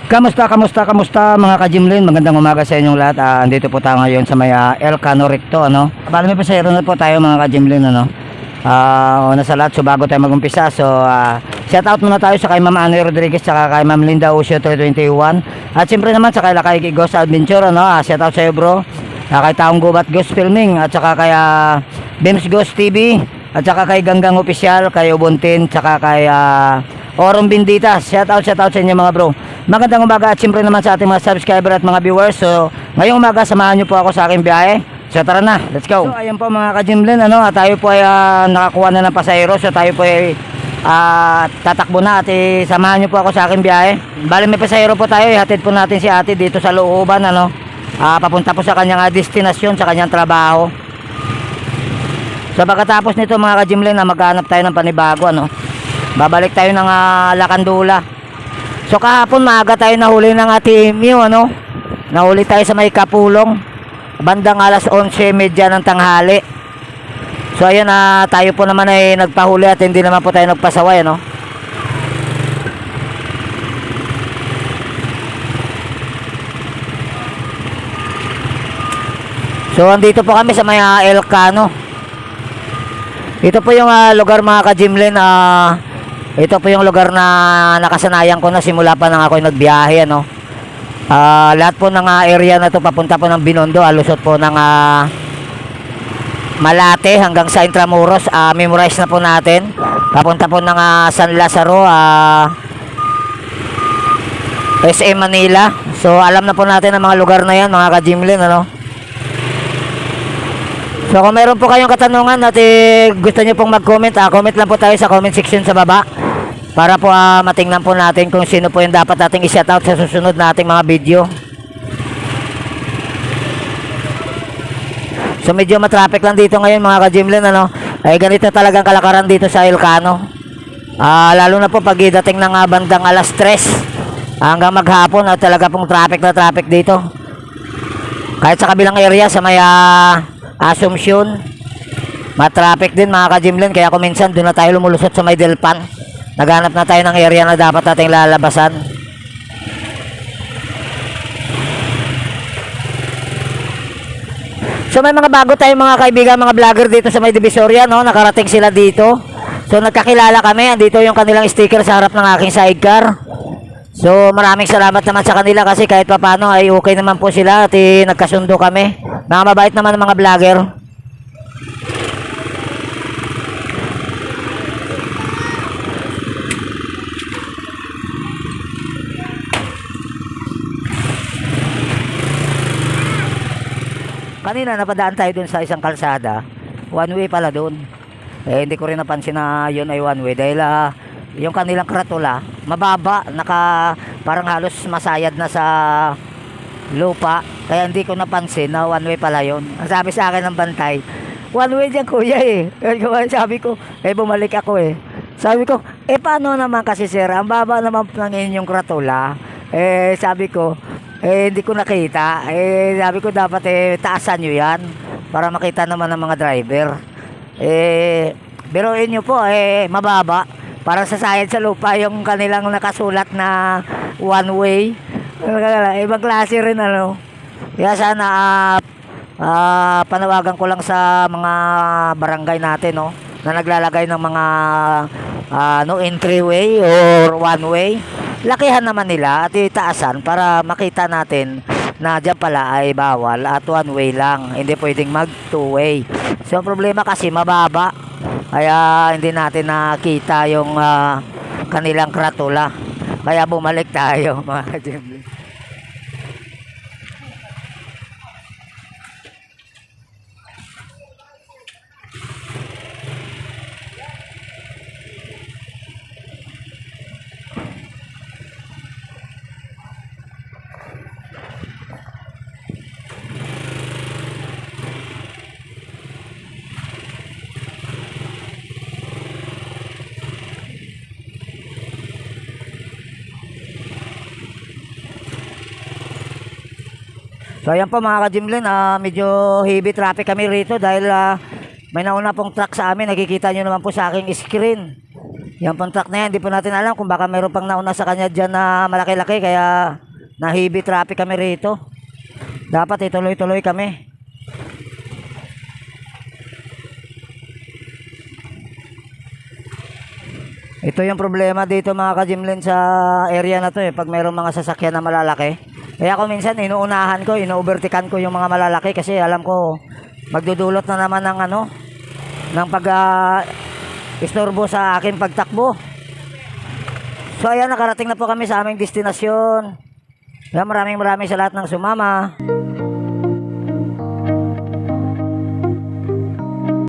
Kamusta mga ka-Gymlin? Magandang umaga sa inyong lahat. Andito po tayo ngayon sa may Elcano Recto, ano? Bali may pasahero na po tayo mga ka-Gymlin, ano? Una sa lahat, so bago tayo mag-umpisa, so shout out muna tayo sa kay Ma'am Annie Rodriguez saka kay Ma'am Linda Ucio 321. At siyempre naman sa kay Lakay Ghost Adventure, ano? Shout out sa iyo, bro. Kay Taong Gubat Ghost Filming at saka kay Bems Ghost TV at saka kay Ganggang Official, kay Ubuntin, saka kay Orong Bindita. Shout out sa inyo mga bro. Magandang umaga at siyempre naman sa ating mga subscriber at mga viewers. So ngayong umaga samahan nyo po ako sa aking biyahe. So tara na, let's go. So ayan po mga ka-Gymlin, ano, tayo po ay nakakuha na ng pasahero. So tayo po ay tatakbo na at samahan nyo po ako sa aking biyahe. Bali may pasahero po tayo, ihatid po natin si ate dito sa looban, ano, papunta po sa kanyang destinasyon, sa kanyang trabaho. So pagkatapos nito mga ka-Gymlin, maghanap tayo ng panibago, ano. Babalik tayo ng Lakandula. So kahapon maaga tayo nahuli ng TMU, ano. Nahuli tayo sa may Kapulong bandang alas 11:30 ng tanghali. So ayan, tayo po naman ay nagpahuli at hindi naman po tayo nagpasaway, ano. So andito po kami sa may Elcano. Ito po yung lugar mga ka-Gymlin. Ito po yung lugar na nakasanayan ko na simula pa nang ako'y nagbiyahe, ano. Lahat po ng area na to papunta po ng Binondo, alusot po ng Malate hanggang sa Intramuros, memorize na po natin. Papunta po ng San Lazaro, SM Manila. So alam na po natin ang mga lugar na yan mga ka-Gymlin, ano. So kung meron po kayong katanungan at gusto nyo pong mag-comment, comment lang po tayo sa comment section sa baba para po matingnan po natin kung sino po yung dapat nating i-shoutout sa susunod nating mga video. So medyo matraffic lang dito ngayon mga ka-Gymlin, ano. Ay ganito talagang kalakaran dito sa Elcano. Lalo na po pag dating ng bandang alas 3 hanggang maghapon, at talaga pong traffic na traffic dito. Kahit sa kabilang area sa may Asumption, matraffic din mga ka-Gymlin, kaya kung minsan doon na tayo lumulusot sa may Delpan. Naghanap na tayo ng area na dapat nating lalabasan. So may mga bago tayong mga kaibigan, mga vlogger dito sa may Divisoria, no? Nakarating sila dito. So nagkakilala kami, andito yung kanilang sticker sa harap ng aking sidecar. So maraming salamat naman sa kanila kasi kahit papano ay okay naman po sila at nagkasundo kami. Mga mabait naman ng mga vlogger. Kanina napadaan tayo dun sa isang kalsada, one way pala dun. Hindi ko rin napansin na yun ay one way dahil yung kanilang karatula mababa, parang halos masayad na sa lupa, kaya hindi ko napansin na one way pala yun. Ang sabi sa akin ng bantay, one way dyan kuya sabi ko, bumalik ako sabi ko, paano naman kasi sir, ang baba naman ng inyong karatula. Sabi ko, hindi ko nakita. Sabi ko dapat taasan nyo yan para makita naman ng mga driver. Biruin nyo po, mababa, para sa sayad sa lupa yung kanilang nakasulat na one way. Ibang klase rin, ano. Kaya sana panawagan ko lang sa mga barangay natin, no, na naglalagay ng mga entryway or one way. Lakihan naman nila at itaasan para makita natin na dyan pala ay bawal at one way lang, hindi pwedeng mag two way. So ang problema kasi mababa, kaya hindi natin nakita yung kanilang karatula, kaya bumalik tayo mga ka-Gymlin. So ayan po mga ka-Gymlin, medyo heavy traffic kami rito dahil may nauna pong truck sa amin. Nakikita nyo naman po sa aking screen. Yung pong truck na yan, hindi po natin alam kung baka meron pang nauna sa kanya dyan na malaki-laki, kaya na heavy traffic kami rito. Dapat ituloy-tuloy kami. Ito yung problema dito mga ka-Jimlin sa area na to pag mayroong mga sasakyan na malalaki. Kaya ako minsan inuunahan ko, ino-overtaken ko yung mga malalaki kasi alam ko magdudulot na naman ng ng istorbo sa akin pagtakbo. So ayan, nakarating na po kami sa aming destinasyon. Kaya maraming sa lahat ng sumama.